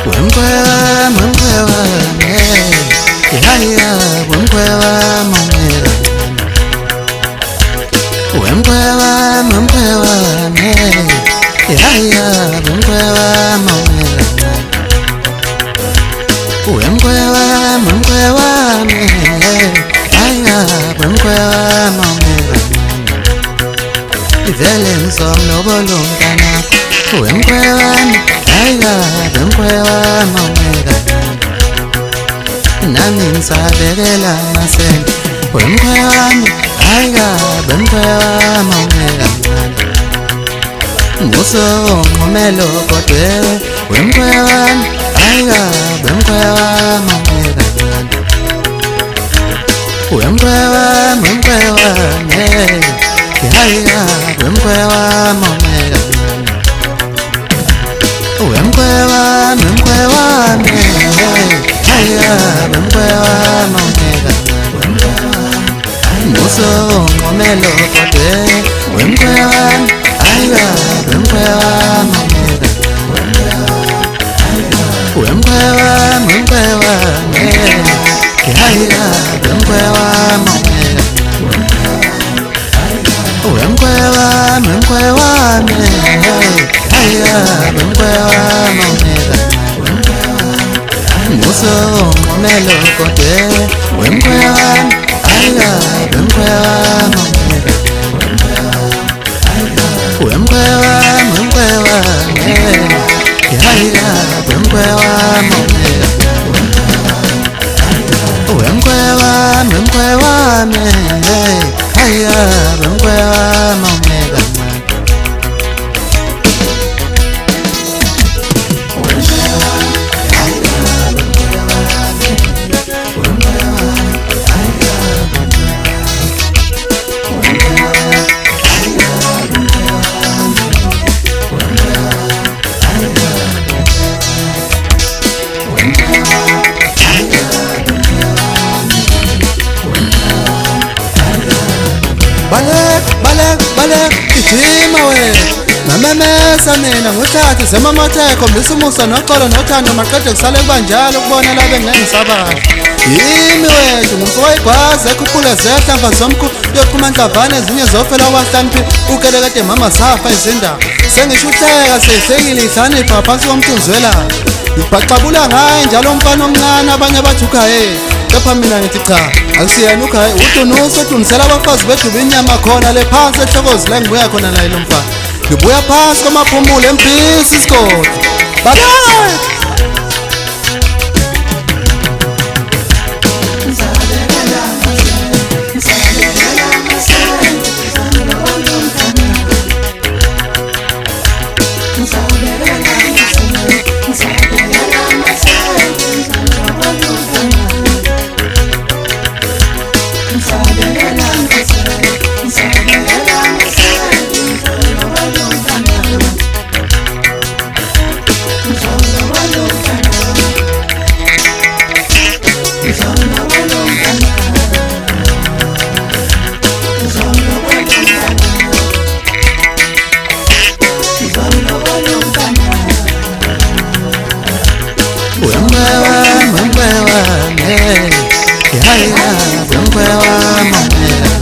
Wemkwewa mwenkwewa ihaya wemkwewa momela Wemkwewa mwenkwewa ihaya wemkwewa momela Wemkwewa mwenkwewa ihaya wemkwewa momela Ivele ngizomlobo lomntanakho Wemkwewa ihaya wemkwewa momela Nami ngisabekela amasente Wemkwewa ihaya wemkwewa momela Muso ngomelo kodwe Wemkwewa ihaya wemkwewa momela Wemkwewa ihaya wemkwewa momela Wemkwewa ihaya wemkwewa momela Muso ngomelo kodwe Wemkwewa ihaya wemkwewa momela Wemkwewa ihaya wemkwewa momela Wemkwewa ihaya wemkwewa momela Muso ngomelo kodwe Wemkwewa ihaya wemkwewa momela Wemkwewa ihaya wemkwewa momela Wemkwewa ihaya wemkwewa momela Balek, ijima we Namemesa mina nguthathe zemamatheko mbisumusa noxolo nothando maqede kusale kubanjalo ukubona labe ngengisabasha Yimi wethu ngumfowayigwazi ekhuphule zehlamba zomkhu yoqhuma nhlavane ezinye zofela wahlanipi ukele kade mama safa izindaba sengisho uhleka sehlekile idlanipha phansi komthunzwelayo Ngibhaxabula ngaye njalo umfana omncane abanye bathi ukhaye Kepha mina ngithi cha akusiyena ukhaye udunuso udunisela abafazi beduba inyama khona le phansi ehlokozi la ngibuya khona naye lo mfana Ngibuya phansi kwamaphumulo empisi isigodi Bye Wemkwewa ihaya wemkwewa momela